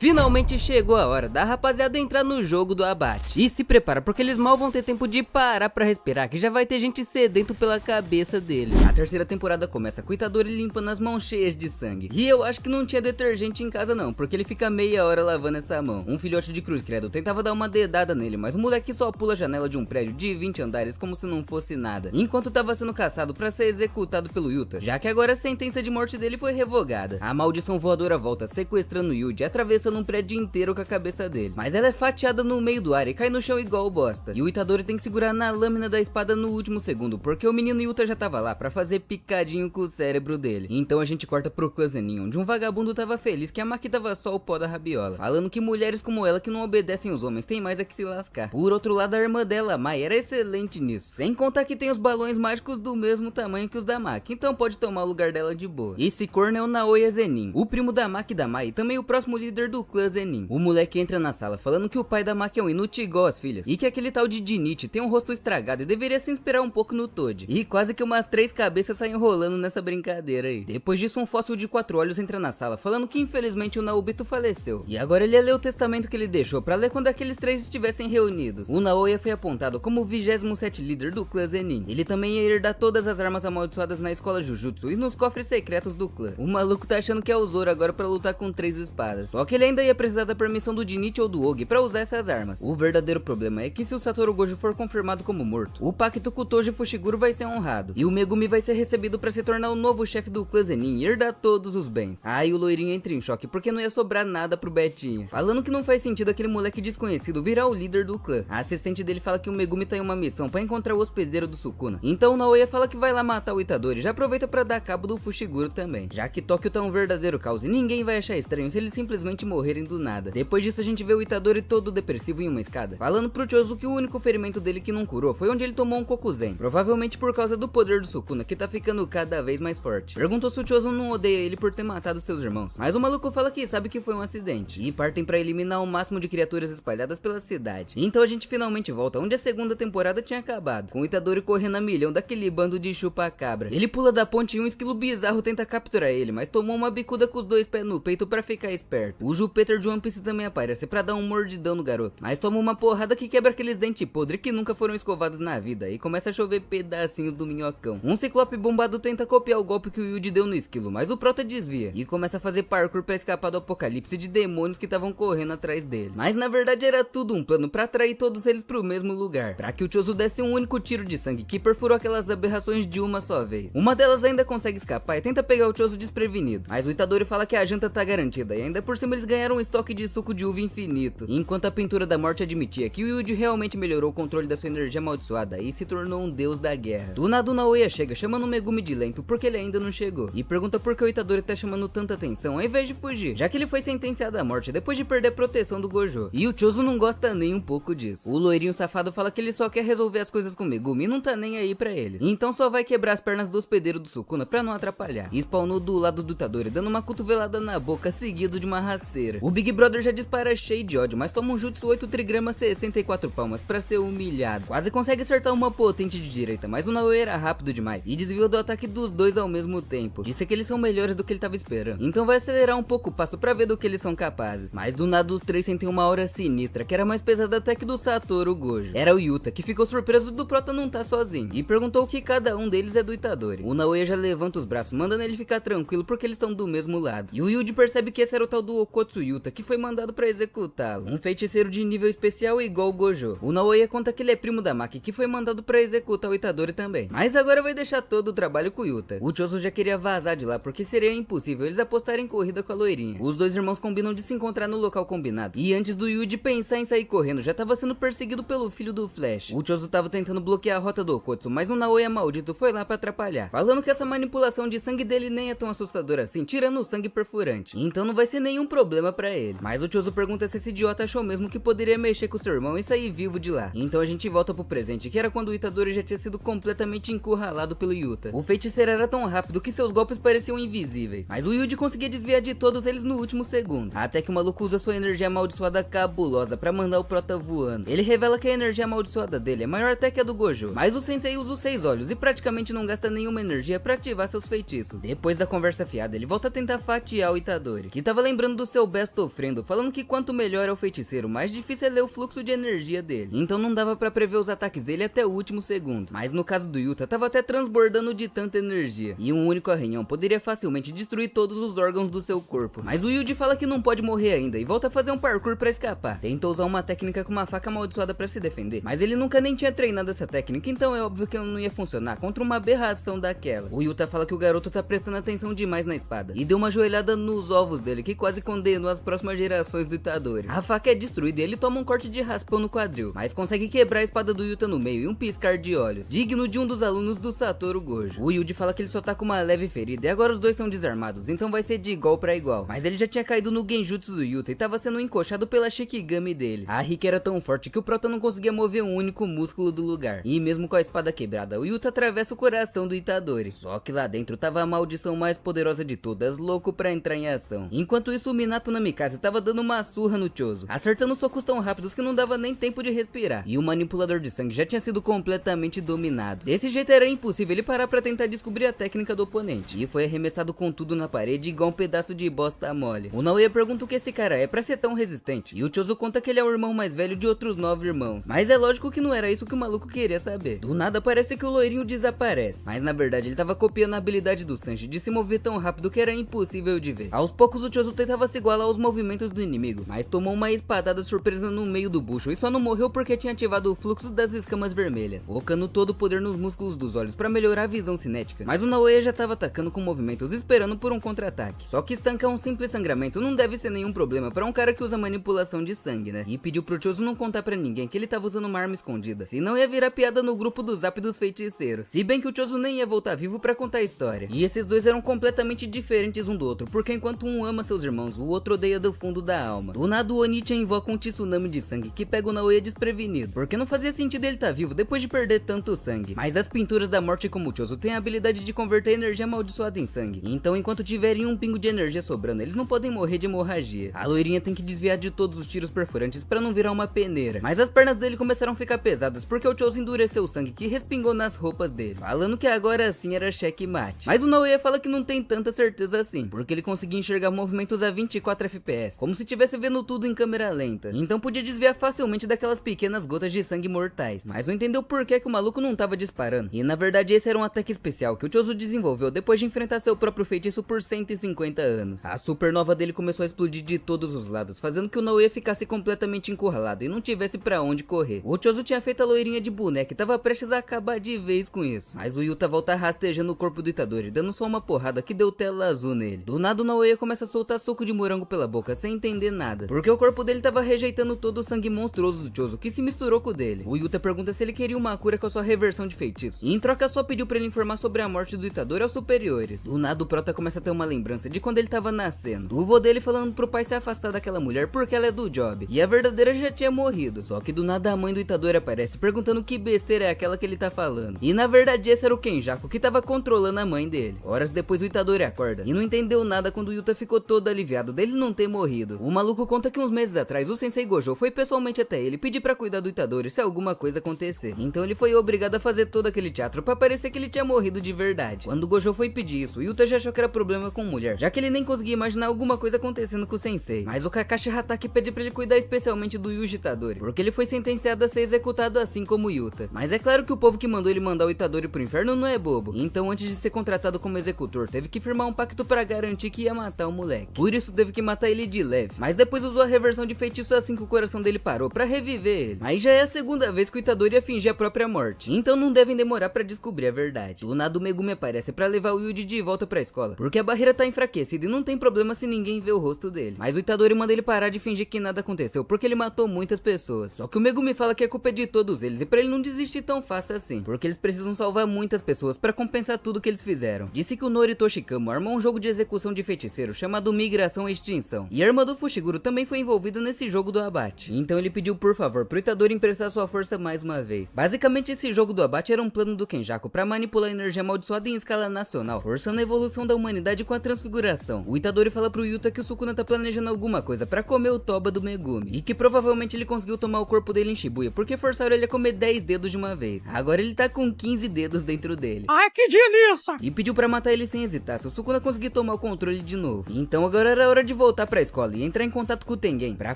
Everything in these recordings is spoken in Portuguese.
Finalmente chegou a hora da rapaziada entrar no jogo do abate. E se prepara porque eles mal vão ter tempo de parar pra respirar, que já vai ter gente sedento pela cabeça deles. A terceira temporada começa com o Itadori limpando as mãos cheias de sangue. E eu acho que não tinha detergente em casa não, porque ele fica meia hora lavando essa mão. Um filhote de cruz credo tentava dar uma dedada nele, mas o moleque só pula a janela de um prédio de 20 andares como se não fosse nada, enquanto tava sendo caçado pra ser executado pelo Yuta, já que agora a sentença de morte dele foi revogada. A maldição voadora volta sequestrando o Yuji, atravessando um prédio inteiro com a cabeça dele, mas ela é fatiada no meio do ar e cai no chão igual bosta. E o Itadori tem que segurar na lâmina da espada no último segundo, porque o menino Yuta já tava lá pra fazer picadinho com o cérebro dele. Então a gente corta pro clã Zenin, onde um vagabundo tava feliz que a Maki tava só o pó da rabiola, falando que mulheres como ela que não obedecem os homens tem mais a que se lascar. Por outro lado, a irmã dela, a Mai, era excelente nisso, sem contar que tem os balões mágicos do mesmo tamanho que os da Maki, então pode tomar o lugar dela de boa. Esse corno é o Naoya Zenin, o primo da Maki e da Mai, e também o próximo líder do clã Zenin. O moleque entra na sala falando que o pai da Maki é um inútil igual as filhas, e que aquele tal de Jinichi tem um rosto estragado e deveria se inspirar um pouco no Toji. E quase que umas 3 cabeças saem rolando nessa brincadeira aí. Depois disso, um fóssil de 4 olhos entra na sala falando que infelizmente o Naobito faleceu, e agora ele ia ler o testamento que ele deixou pra ler quando aqueles 3 estivessem reunidos. O Naoya foi apontado como o 27º líder do clã Zenin. Ele também ia herdar todas as armas amaldiçoadas na escola Jujutsu e nos cofres secretos do clã. O maluco tá achando que é o Zoro agora pra lutar com 3 espadas, só que ele ainda ia precisar da permissão do Jinichi ou do Ogi pra usar essas armas. O verdadeiro problema é que se o Satoru Gojo for confirmado como morto, o pacto com o Toji Fushiguro vai ser honrado, e o Megumi vai ser recebido pra se tornar o novo chefe do clã Zenin e herdar todos os bens. Aí o loirinho entra em choque porque não ia sobrar nada pro Betinho, falando que não faz sentido aquele moleque desconhecido virar o líder do clã. A assistente dele fala que o Megumi tá em uma missão pra encontrar o hospedeiro do Sukuna, então o Naoya fala que vai lá matar o Itadori, já aproveita pra dar cabo do Fushiguro também, já que Tóquio tá um verdadeiro caos e ninguém vai achar estranho se eles simplesmente morrerem do nada. Depois disso a gente vê o Itadori todo depressivo em uma escada, falando pro Chozo que o único ferimento dele que não curou foi onde ele tomou um Kokuzen, provavelmente por causa do poder do Sukuna, que tá ficando cada vez mais forte. Perguntou se o Chozo não odeia ele por ter matado seus irmãos, mas o maluco fala que sabe que foi um acidente, e partem pra eliminar o máximo de criaturas espalhadas pela cidade. Então a gente finalmente volta onde a segunda temporada tinha acabado, com o Itadori correndo a milhão daquele bando de chupa-cabra. Ele pula da ponte e um esquilo bizarro tenta capturar ele, mas tomou uma bicuda com os 2 pés no peito pra ficar esperto. O Júpiter de One Piece também aparece pra dar um mordidão no garoto, mas toma uma porrada que quebra aqueles dentes podres que nunca foram escovados na vida, e começa a chover pedacinhos do minhocão. Um ciclope bombado tenta copiar o golpe que o Yuji deu no esquilo, mas o prota desvia e começa a fazer parkour pra escapar do apocalipse de demônios que estavam correndo atrás dele. Mas na verdade era tudo um plano pra atrair todos eles pro mesmo lugar, pra que o Chozo desse um único tiro de sangue que perfurou aquelas aberrações de uma só vez. Uma delas ainda consegue escapar e tenta pegar o Chozo desprevenido, mas o Itadori fala que a janta tá garantida, e ainda por cima eles ganharam um estoque de suco de uva infinito, enquanto a pintura da morte admitia que o Yuji realmente melhorou o controle da sua energia amaldiçoada e se tornou um deus da guerra. Do nada o Naoya chega chamando o Megumi de lento porque ele ainda não chegou, e pergunta por que o Itadori tá chamando tanta atenção ao invés de fugir, já que ele foi sentenciado à morte depois de perder a proteção do Gojo. E o Chozo não gosta nem um pouco disso. O loirinho safado fala que ele só quer resolver as coisas com o Megumi e não tá nem aí pra eles, então só vai quebrar as pernas do hospedeiro do Sukuna pra não atrapalhar. E spawnou do lado do Itadori dando uma cotovelada na boca seguido de uma rasteira. O Big Brother já dispara cheio de ódio, mas toma um jutsu 8 trigramas 64 palmas pra ser humilhado. Quase consegue acertar uma potente de direita, mas o Naoya era rápido demais e desviou do ataque dos dois ao mesmo tempo. Disse que eles são melhores do que ele tava esperando, então vai acelerar um pouco o passo pra ver do que eles são capazes. Mas do nada os 3 sentem uma aura sinistra, que era mais pesada até que do Satoru Gojo. Era o Yuta, que ficou surpreso do prota não tá sozinho, e perguntou que cada um deles é do Itadori. O Naoya já levanta os braços, mandando ele ficar tranquilo porque eles estão do mesmo lado. E o Yuji percebe que esse era o tal do Okotsu Yuta, que foi mandado pra executá-lo. Um feiticeiro de nível especial igual o Gojo. O Naoya conta que ele é primo da Maki, que foi mandado pra executar o Itadori também. Mas agora vai deixar todo o trabalho com o Yuta. O Chozo já queria vazar de lá, porque seria impossível eles apostarem em corrida com a loirinha. Os dois irmãos combinam de se encontrar no local combinado, e antes do Yuji pensar em sair correndo, já tava sendo perseguido pelo filho do Flash. O Chozo tava tentando bloquear a rota do Okotsu, mas o Naoya maldito foi lá pra atrapalhar, falando que essa manipulação de sangue dele nem é tão assustadora assim, tirando o sangue perfurante, então não vai ser nenhum problema pra ele. Mas o Chozo pergunta se esse idiota achou mesmo que poderia mexer com seu irmão e sair vivo de lá. Então a gente volta pro presente, que era quando o Itadori já tinha sido completamente encurralado pelo Yuta. O feiticeiro era tão rápido que seus golpes pareciam invisíveis, mas o Yuji conseguia desviar de todos eles no último segundo, até que o maluco usa sua energia amaldiçoada cabulosa pra mandar o prota voando. Ele revela que a energia amaldiçoada dele é maior até que a do Gojo, mas o sensei usa os 6 olhos e praticamente não gasta nenhuma energia pra ativar seus feitiços. Depois da conversa fiada, ele volta a tentar fatiar o Itadori, que tava lembrando do seu Best sofrendo, falando que quanto melhor é o feiticeiro, mais difícil é ler o fluxo de energia dele. Então não dava pra prever os ataques dele até o último segundo. Mas no caso do Yuta, tava até transbordando de tanta energia. E um único arranhão poderia facilmente destruir todos os órgãos do seu corpo. Mas o Yuji fala que não pode morrer ainda e volta a fazer um parkour pra escapar. Tenta usar uma técnica com uma faca amaldiçoada pra se defender, mas ele nunca nem tinha treinado essa técnica, então é óbvio que ela não ia funcionar contra uma aberração daquela. O Yuta fala que o garoto tá prestando atenção demais na espada e deu uma joelhada nos ovos dele, que quase condenou as próximas gerações do Itadori. A faca é destruída e ele toma um corte de raspão no quadril, mas consegue quebrar a espada do Yuta no meio e um piscar de olhos, digno de um dos alunos do Satoru Gojo. O Yuji fala que ele só tá com uma leve ferida e agora os dois estão desarmados, então vai ser de igual pra igual. Mas ele já tinha caído no genjutsu do Yuta e tava sendo encoxado pela Shikigami dele. A Riki era tão forte que o prota não conseguia mover um único músculo do lugar. E mesmo com a espada quebrada, o Yuta atravessa o coração do Itadori. Só que lá dentro tava a maldição mais poderosa de todas, louco pra entrar em ação. Enquanto isso, o Minato Namikaze tava dando uma surra no Chozo, acertando socos tão rápidos que não dava nem tempo de respirar. E o manipulador de sangue já tinha sido completamente dominado. Desse jeito era impossível ele parar pra tentar descobrir a técnica do oponente. E foi arremessado com tudo na parede igual um pedaço de bosta mole. O Naoya pergunta o que esse cara é pra ser tão resistente. E o Chozo conta que ele é o irmão mais velho de outros 9 irmãos. Mas é lógico que não era isso que o maluco queria saber. Do nada parece que o loirinho desaparece. Mas na verdade ele tava copiando a habilidade do Sanji de se mover tão rápido que era impossível de ver. Aos poucos o Chozo tentava se igualar aos movimentos do inimigo, mas tomou uma espadada surpresa no meio do bucho e só não morreu porque tinha ativado o fluxo das escamas vermelhas, focando todo o poder nos músculos dos olhos pra melhorar a visão cinética. Mas o Naoya já tava atacando com movimentos esperando por um contra-ataque. Só que estancar um simples sangramento não deve ser nenhum problema pra um cara que usa manipulação de sangue, né? E pediu pro Chozo não contar pra ninguém que ele tava usando uma arma escondida, senão ia virar piada no grupo do Zap dos feiticeiros. Se bem que o Chozo nem ia voltar vivo pra contar a história. E esses dois eram completamente diferentes um do outro, porque enquanto um ama seus irmãos, o outro odeia do fundo da alma. Do nada o Onichi invoca um tsunami de sangue que pega o Naoya desprevenido, porque não fazia sentido ele tá vivo depois de perder tanto sangue. Mas as pinturas da morte como o Chozo têm a habilidade de converter energia amaldiçoada em sangue. Então enquanto tiverem um pingo de energia sobrando, eles não podem morrer de hemorragia. A loirinha tem que desviar de todos os tiros perfurantes pra não virar uma peneira. Mas as pernas dele começaram a ficar pesadas porque o Chozo endureceu o sangue que respingou nas roupas dele, falando que agora sim era checkmate. Mas o Naoya fala que não tem tanta certeza assim, porque ele conseguia enxergar movimentos a 24 FPS, como se estivesse vendo tudo em câmera lenta. Então podia desviar facilmente daquelas pequenas gotas de sangue mortais. Mas não entendeu por que o maluco não tava disparando. E na verdade esse era um ataque especial que o Chozo desenvolveu depois de enfrentar seu próprio feitiço por 150 anos. A supernova dele começou a explodir de todos os lados, fazendo que o Naoya ficasse completamente encurralado e não tivesse pra onde correr. O Chozo tinha feito a loirinha de boneca e tava prestes a acabar de vez com isso. Mas o Yuta volta rastejando o corpo do Itadori, dando só uma porrada que deu tela azul nele. Do nada o Naoya começa a soltar soco de morango pela boca sem entender nada, porque o corpo dele tava rejeitando todo o sangue monstruoso do Chozo que se misturou com o dele. O Yuta pergunta se ele queria uma cura com a sua reversão de feitiço, e em troca só pediu pra ele informar sobre a morte do Itadori aos superiores. Do nada o prota começa a ter uma lembrança de quando ele tava nascendo, do vô dele falando pro pai se afastar daquela mulher porque ela é do job, e a verdadeira já tinha morrido. Só que do nada a mãe do Itadori aparece perguntando que besteira é aquela que ele tá falando, e na verdade esse era o Kenjaku que tava controlando a mãe dele. Horas depois o Itadori acorda e não entendeu nada quando o Yuta ficou todo aliviado dele não ter morrido. O maluco conta que uns meses atrás o Sensei Gojo foi pessoalmente até ele pedir pra cuidar do Itadori se alguma coisa acontecer. Então ele foi obrigado a fazer todo aquele teatro pra parecer que ele tinha morrido de verdade. Quando o Gojo foi pedir isso, o Yuta já achou que era problema com mulher, já que ele nem conseguia imaginar alguma coisa acontecendo com o Sensei. Mas o Kakashi Hatake pede pra ele cuidar especialmente do Yuji Itadori, porque ele foi sentenciado a ser executado assim como o Yuta. Mas é claro que o povo que mandou ele mandar o Itadori pro inferno não é bobo. Então antes de ser contratado como executor, teve que firmar um pacto pra garantir que ia matar o moleque. Por isso teve que matar ele de leve, mas depois usou a reversão de feitiço assim que o coração dele parou pra reviver ele. Mas já é a segunda vez que o Itadori ia fingir a própria morte, então não devem demorar pra descobrir a verdade. Do nada o Megumi aparece pra levar o Yuji de volta pra escola, porque a barreira tá enfraquecida e não tem problema se ninguém vê o rosto dele. Mas o Itadori manda ele parar de fingir que nada aconteceu, porque ele matou muitas pessoas. Só que o Megumi fala que a culpa é de todos eles e pra ele não desistir tão fácil assim, porque eles precisam salvar muitas pessoas pra compensar tudo que eles fizeram. Disse que o Noritoshi Kamo armou um jogo de execução de feiticeiro chamado Migração e Extinção, e a irmã do Fushiguro também foi envolvida nesse jogo do abate. Então ele pediu por favor pro Itadori emprestar sua força mais uma vez. Basicamente esse jogo do abate era um plano do Kenjaku pra manipular a energia amaldiçoada em escala nacional, forçando a evolução da humanidade com a transfiguração. O Itadori fala pro Yuta que o Sukuna tá planejando alguma coisa pra comer o Toba do Megumi, e que provavelmente ele conseguiu tomar o corpo dele em Shibuya, porque forçaram ele a comer 10 dedos de uma vez. Agora ele tá com 15 dedos dentro dele. Ai, que delícia! E pediu pra matar ele sem hesitar, se o Sukuna conseguir tomar o controle de novo. Então agora era hora de de voltar pra escola e entrar em contato com o Tengen pra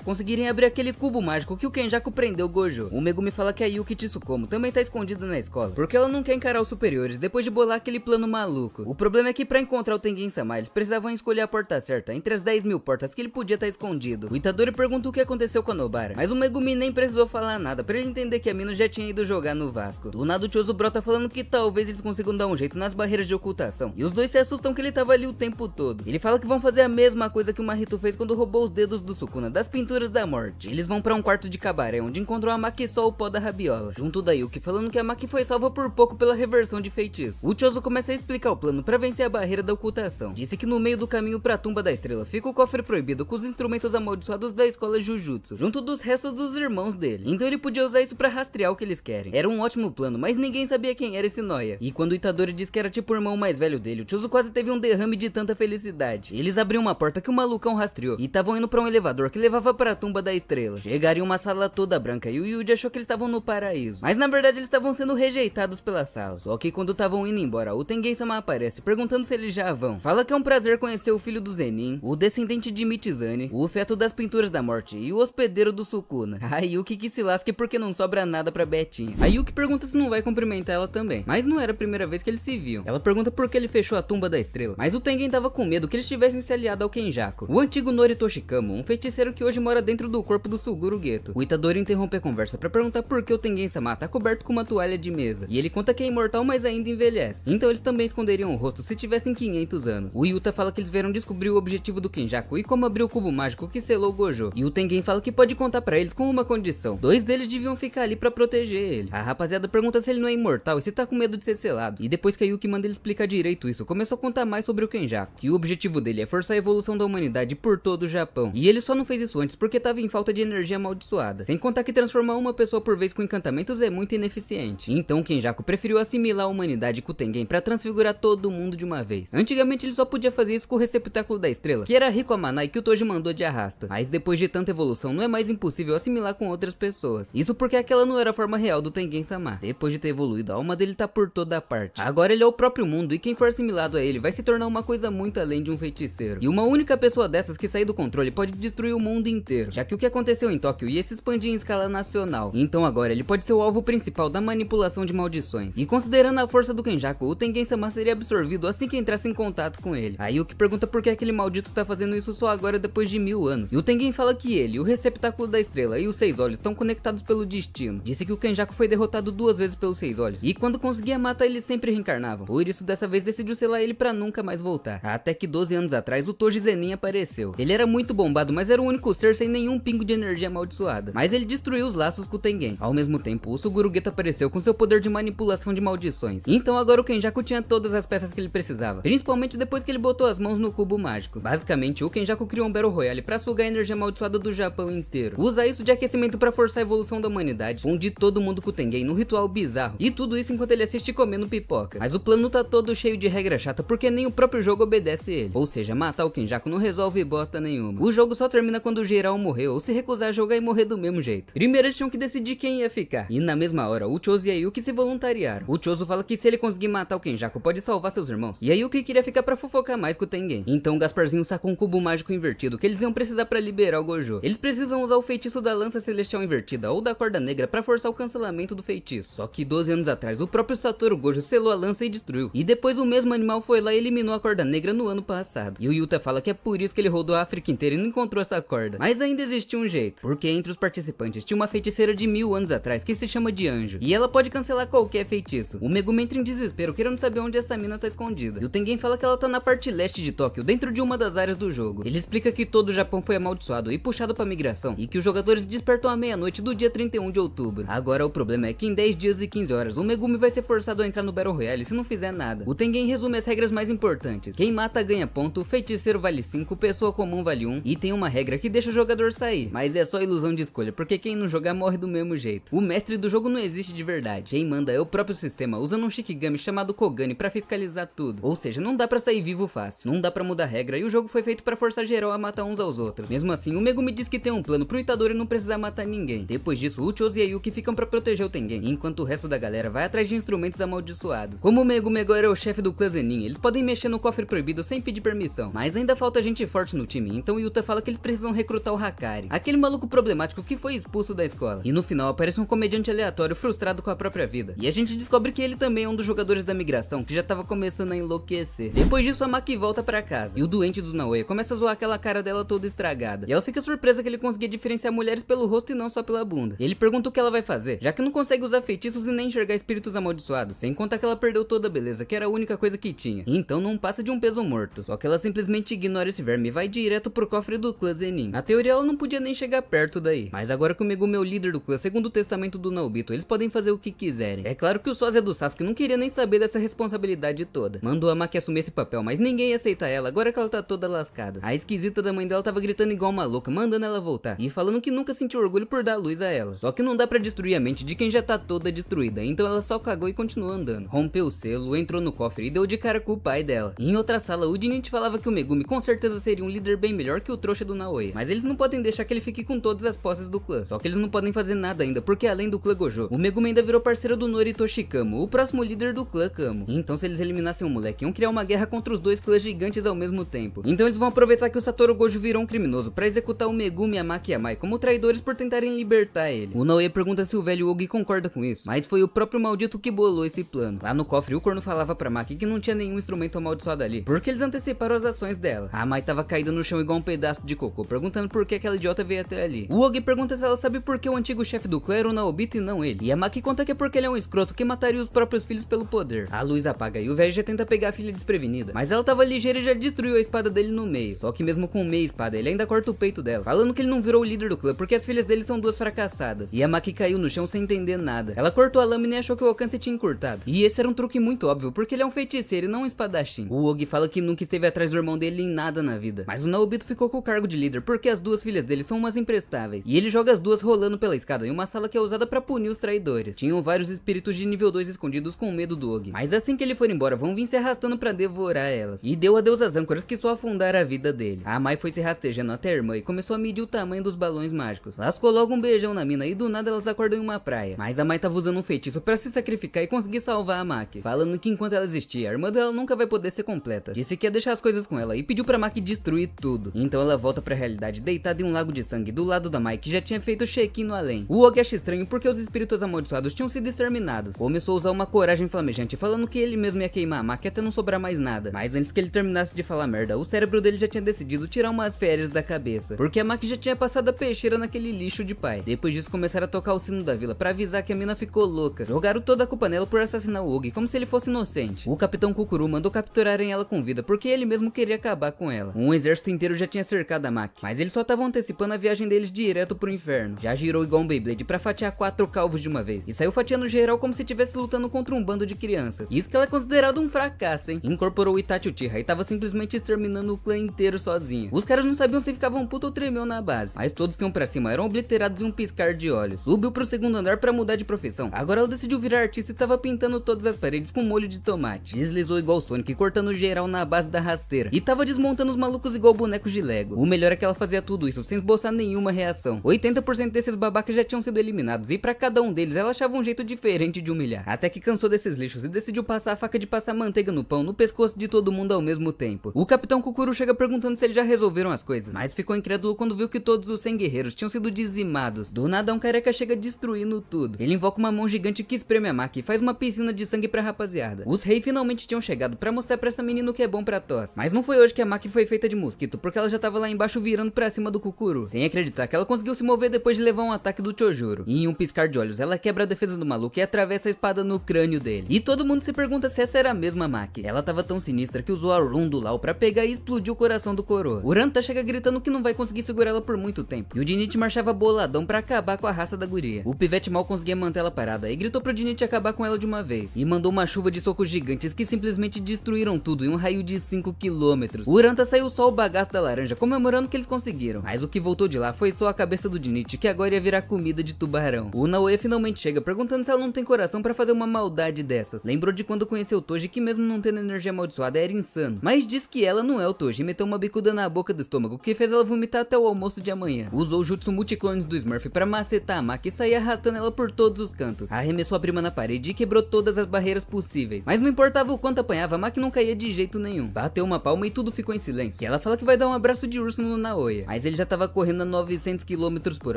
conseguirem abrir aquele cubo mágico que o Kenjaku prendeu Gojo. O Megumi fala que a Yuki Tsukumo também tá escondida na escola, porque ela não quer encarar os superiores depois de bolar aquele plano maluco. O problema é que pra encontrar o Tengen-sama, eles precisavam escolher a porta certa entre as 10.000 portas que ele podia estar escondido. O Itadori pergunta o que aconteceu com a Nobara, mas o Megumi nem precisou falar nada pra ele entender que a mina já tinha ido jogar no Vasco. Do nada o Choso brota falando que talvez eles consigam dar um jeito nas barreiras de ocultação, e os dois se assustam que ele tava ali o tempo todo. Ele fala que vão fazer a mesma coisa que o Mahito fez quando roubou os dedos do Sukuna das pinturas da morte. Eles vão pra um quarto de cabaré onde encontram a Maki e só o pó da rabiola, junto da Yuki falando que a Maki foi salva por pouco pela reversão de feitiço. O Choso começa a explicar o plano pra vencer a barreira da ocultação. Disse que no meio do caminho pra tumba da estrela fica o cofre proibido com os instrumentos amaldiçoados da escola Jujutsu, junto dos restos dos irmãos dele. Então ele podia usar isso pra rastrear o que eles querem. Era um ótimo plano, mas ninguém sabia quem era esse Noia. E quando o Itadori disse que era tipo o irmão mais velho dele, o Choso quase teve um derrame de tanta felicidade. Eles abriam uma porta que o malucão rastreou e estavam indo pra um elevador que levava pra tumba da estrela. Chegaram em uma sala toda branca e o Yuji achou que eles estavam no paraíso, mas na verdade eles estavam sendo rejeitados pela sala. Só que quando estavam indo embora, o Tengen-sama aparece perguntando se eles já vão. Fala que é um prazer conhecer o filho do Zenin, o descendente de Michizane, o feto das pinturas da morte e o hospedeiro do Sukuna. A Yuki que se lasque porque não sobra nada pra Betinha. A Yuki pergunta se não vai cumprimentar ela também, mas não era a primeira vez que eles se viam. Ela pergunta por que ele fechou a tumba da estrela, mas o Tengen tava com medo que eles tivessem se aliado ao Kenjaku, o antigo Noritoshi Kamo, um feiticeiro que hoje mora dentro do corpo do Suguru Geto. O Itadori interrompe a conversa pra perguntar por que o Tengen-sama tá coberto com uma toalha de mesa, e ele conta que é imortal, mas ainda envelhece. Então eles também esconderiam o rosto se tivessem 500 anos. O Yuta fala que eles vieram descobrir o objetivo do Kenjaku e como abrir o cubo mágico que selou Gojo. E o Tengen fala que pode contar pra eles com uma condição: 2 deles deviam ficar ali pra proteger ele. A rapaziada pergunta se ele não é imortal e se tá com medo de ser selado. E depois que a Yuki manda ele explicar direito isso, começou a contar mais sobre o Kenjaku, que o objetivo dele é forçar a evolução da humanidade por todo o Japão. E ele só não fez isso antes porque tava em falta de energia amaldiçoada. Sem contar que transformar uma pessoa por vez com encantamentos é muito ineficiente. Então o Kenjaku preferiu assimilar a humanidade com o Tengen pra transfigurar todo mundo de uma vez. Antigamente ele só podia fazer isso com o receptáculo da estrela, que era rico a maná e que o Toji mandou de arrasta. Mas depois de tanta evolução não é mais impossível assimilar com outras pessoas. Isso porque aquela não era a forma real do Tengen-sama. Depois de ter evoluído, a alma dele tá por toda parte. Agora ele é o próprio mundo e quem for assimilado a ele vai se tornar uma coisa muito além de um feiticeiro. E uma única pessoa dessas que sair do controle pode destruir o mundo inteiro, já que o que aconteceu em Tóquio ia se expandir em escala nacional. Então agora ele pode ser o alvo principal da manipulação de maldições. E considerando a força do Kenjaku, o Tengen-sama seria absorvido assim que entrasse em contato com ele. Aí o que pergunta por que aquele maldito tá fazendo isso só agora depois de 1000 anos. E o Tengen fala que ele, o receptáculo da estrela e os 6 olhos estão conectados pelo destino. Disse que o Kenjaku foi derrotado 2 vezes pelos 6 olhos, e quando conseguia matar eles sempre reencarnavam. Por isso dessa vez decidiu selar ele pra nunca mais voltar. Até que 12 anos atrás o Toji Zenin apareceu. Ele era muito bombado, mas era o único ser sem nenhum pingo de energia amaldiçoada. Mas ele destruiu os laços com o Tengen. Ao mesmo tempo, o Suguru Geto apareceu com seu poder de manipulação de maldições. Então agora o Kenjaku tinha todas as peças que ele precisava, principalmente depois que ele botou as mãos no cubo mágico. Basicamente, o Kenjaku criou um Battle Royale pra sugar a energia amaldiçoada do Japão inteiro. Usa isso de aquecimento pra forçar a evolução da humanidade, fundir todo mundo com o Tengen num ritual bizarro. E tudo isso enquanto ele assiste comendo pipoca. Mas o plano tá todo cheio de regra chata porque nem o próprio jogo obedece ele. Ou seja, matar o Kenjaku não resolve bosta nenhuma. O jogo só termina quando o geral morrer ou se recusar a jogar e morrer do mesmo jeito. Primeiro eles tinham que decidir quem ia ficar. E na mesma hora, o Choso e a Yuki se voluntariaram. O Choso fala que se ele conseguir matar o Kenjaku, pode salvar seus irmãos. E a Yuki queria ficar pra fofocar mais com o Tengen. Então o Gasparzinho sacou um cubo mágico invertido que eles iam precisar pra liberar o Gojo. Eles precisam usar o feitiço da lança celestial invertida ou da corda negra pra forçar o cancelamento do feitiço. Só que 12 anos atrás, o próprio Satoru Gojo selou a lança e destruiu. E depois o mesmo animal foi lá e eliminou a corda negra no ano passado. E o Yuta fala que é por isso que ele rodou a África inteira e não encontrou essa corda. Mas ainda existia um jeito, porque entre os participantes tinha uma feiticeira de 1000 anos atrás que se chama de Anjo. E ela pode cancelar qualquer feitiço. O Megumi entra em desespero querendo saber onde essa mina tá escondida. E o Tengen fala que ela tá na parte leste de Tóquio, dentro de uma das áreas do jogo. Ele explica que todo o Japão foi amaldiçoado e puxado pra migração, e que os jogadores despertam à meia-noite do dia 31 de outubro. Agora o problema é que em 10 dias e 15 horas, o Megumi vai ser forçado a entrar no Battle Royale se não fizer nada. O Tengen resume as regras mais importantes: quem mata ganha ponto, feiticeiro vale 5, pessoa comum vale 1, e tem uma regra que deixa o jogador sair, mas é só ilusão de escolha, porque quem não jogar morre do mesmo jeito. O mestre do jogo não existe de verdade, quem manda é o próprio sistema, usando um Shikigami chamado Kogani pra fiscalizar tudo. Ou seja, não dá pra sair vivo fácil, não dá pra mudar regra, e o jogo foi feito pra forçar geral a matar uns aos outros. Mesmo assim, o Megumi diz que tem um plano pro Itadori não precisar matar ninguém. Depois disso, o Choso e a Yuki ficam pra proteger o Tengen, enquanto o resto da galera vai atrás de instrumentos amaldiçoados. Como o Megumi agora é o chefe do clã Zenin, eles podem mexer no cofre proibido sem pedir permissão, mas ainda falta gente forte no time, então Yuta fala que eles precisam recrutar o Hakari, aquele maluco problemático que foi expulso da escola. E no final aparece um comediante aleatório frustrado com a própria vida. E a gente descobre que ele também é um dos jogadores da migração que já tava começando a enlouquecer. Depois disso a Maki volta pra casa, e o doente do Naoya começa a zoar aquela cara dela toda estragada. E ela fica surpresa que ele conseguia diferenciar mulheres pelo rosto e não só pela bunda. E ele pergunta o que ela vai fazer, já que não consegue usar feitiços e nem enxergar espíritos amaldiçoados, sem contar que ela perdeu toda a beleza, que era a única coisa que tinha. E então não passa de um peso morto. Só que ela simplesmente ignora esse verme e vai direto pro cofre do clã Zenin. Na teoria ela não podia nem chegar perto daí. Mas agora que o Megumi é o líder do clã, segundo o testamento do Naobito, eles podem fazer o que quiserem. É claro que o sósia do Sasuke não queria nem saber dessa responsabilidade toda. Mandou a Maki assumir esse papel, mas ninguém aceita ela, agora que ela tá toda lascada. A esquisita da mãe dela tava gritando igual uma louca, mandando ela voltar. E falando que nunca sentiu orgulho por dar luz a ela. Só que não dá pra destruir a mente de quem já tá toda destruída, então ela só cagou e continuou andando. Rompeu o selo, entrou no cofre e deu de cara com o pai dela. E em outra sala, o Jinichi falava que o Megumi com certeza seria um líder bem melhor que o trouxa do Naoya. Mas eles não podem deixar que ele fique com todas as posses do clã. Só que eles não podem fazer nada ainda, porque além do clã Gojo, o Megumi ainda virou parceiro do Noritoshi Kamo, o próximo líder do clã Kamo. Então se eles eliminassem o moleque, iam criar uma guerra contra os dois clãs gigantes ao mesmo tempo. Então eles vão aproveitar que o Satoru Gojo virou um criminoso pra executar o Megumi, a Maki e a Mai como traidores por tentarem libertar ele. O Naoya pergunta se o velho Ogi concorda com isso, mas foi o próprio maldito que bolou esse plano. Lá no cofre, o corno falava pra Maki que não tinha nenhum instrumento amaldiçoado ali, porque eles anteciparam as ações dela. A Mai tava caída no chão igual um pedaço de cocô, perguntando por que aquela idiota veio até ali. O Ogi pergunta se ela sabe por que o antigo chefe do clã era o Naobito e não ele. E a Maki conta que é porque ele é um escroto que mataria os próprios filhos pelo poder. A luz apaga e o velho já tenta pegar a filha desprevenida, mas ela tava ligeira e já destruiu a espada dele no meio. Só que mesmo com meia espada, ele ainda corta o peito dela, falando que ele não virou o líder do clã porque as filhas dele são duas fracassadas. E a Maki caiu no chão sem entender nada. Ela cortou a lâmina e achou que o alcance tinha encurtado. E esse era um truque muito óbvio, porque ele é um feiticeiro e não um espadachim. O Ogi fala que nunca esteve atrás do irmão dele em nada na vida. Mas o Naobito ficou com o cargo de líder porque as duas filhas dele são umas imprestáveis. E ele joga as duas rolando pela escada em uma sala que é usada pra punir os traidores. Tinham vários espíritos de nível 2 escondidos com medo do Ogi. Mas assim que ele for embora, vão vir se arrastando pra devorar elas. E deu adeus às âncoras que só afundaram a vida dele. A Mai foi se rastejando até a irmã e começou a medir o tamanho dos balões mágicos. Lascou logo um beijão na mina e do nada elas acordam em uma praia. Mas a Mai tava usando um feitiço pra se sacrificar e conseguir salvar a Maki, falando que enquanto ela existia, a irmã dela nunca vai poder ser completa. Disse que ia deixar as coisas com ela e pediu pra Maki destruir tudo. Então ela volta pra realidade deitada em um lago de sangue do lado da Mai, que já tinha feito check-in no além. O Ogi acha estranho porque os espíritos amaldiçoados tinham sido exterminados. Começou a usar uma coragem flamejante, falando que ele mesmo ia queimar a Maki até não sobrar mais nada. Mas antes que ele terminasse de falar merda, o cérebro dele já tinha decidido tirar umas férias da cabeça, porque a Maki já tinha passado a peixeira naquele lixo de pai. Depois disso começaram a tocar o sino da vila pra avisar que a mina ficou louca. Jogaram toda a culpa nela por assassinar o Ogi, como se ele fosse inocente. O capitão Kukuru mandou capturarem ela com vida, porque ele mesmo queria acabar com ela. Um exército inteiro já tinha cercado a Maki, mas eles só estavam antecipando a viagem deles direto pro inferno. Já girou igual um Beyblade pra fatiar 4 calvos de uma vez, e saiu fatiando geral como se estivesse lutando contra um bando de crianças. Isso que ela é considerado um fracasso, hein? Incorporou o Itachi Uchiha e tava simplesmente exterminando o clã inteiro sozinho. Os caras não sabiam se ficavam puto ou tremeu na base, mas todos que iam pra cima eram obliterados em um piscar de olhos. Subiu pro segundo andar pra mudar de profissão. Agora ela decidiu virar artista e tava pintando todas as paredes com molho de tomate. Deslizou igual Sonic, cortando geral na base da rasteira. E tava desmontando os malucos igual bonecos de Lego. O melhor é que ela fazia tudo isso sem esboçar nenhuma reação. 80% desses babacas já tinham sido eliminados, e pra cada um deles ela achava um jeito diferente de humilhar. Até que cansou desses lixos e decidiu passar a faca de passar manteiga no pão no pescoço de todo mundo ao mesmo tempo. O capitão Kukuru chega perguntando se eles já resolveram as coisas, mas ficou incrédulo quando viu que todos os 100 guerreiros tinham sido dizimados. Do nada um careca chega destruindo tudo. Ele invoca uma mão gigante que espreme a Maki e faz uma piscina de sangue pra rapaziada. Os reis finalmente tinham chegado pra mostrar pra essa menina o que é bom pra tosse. Mas não foi hoje que a Maki foi feita de mosquito, porque ela já tava lá embaixo virando pra cima do Kukuru, sem acreditar que ela conseguiu se mover depois de levar um ataque do Chojuro. E em um piscar de olhos ela quebra a defesa do maluco e atravessa a espada no crânio dele. E todo mundo se pergunta se essa era a mesma Maki. Ela tava tão sinistra que usou a Rune do Lau pra pegar e explodir o coração do coroa. O Ranta chega gritando que não vai conseguir segurar ela por muito tempo, e o Jinichi marchava boladão pra acabar com a raça da guria. O pivete mal conseguia manter ela parada e gritou pro Jinichi acabar com ela de uma vez, e mandou uma chuva de socos gigantes que simplesmente destruíram tudo em um raio de 5 km. O Ranta saiu só o bagaço da laranja, comemorando que eles conseguiram, mas o que voltou de lá foi só a cabeça do Jinichi, que agora ia virar comida de tubarão. O Naoya finalmente chega perguntando se ela não tem coração pra fazer uma maldade dessas. Lembrou de quando conheceu o Toji, que mesmo não tendo energia amaldiçoada era insano, mas diz que ela não é o Toji e meteu uma bicuda na boca do estômago que fez ela vomitar até o almoço de amanhã. Usou o jutsu multiclones do Smurf pra macetar a Maki e sair arrastando ela por todos os cantos. Arremessou a prima na parede e quebrou todas as barreiras possíveis, mas não importava o quanto apanhava, a Maki não caía de jeito nenhum. Bateu uma palma e tudo ficou em silêncio. E ela fala que vai dar um abraço de urso no Naoya, mas ele já tava correndo a 900 km por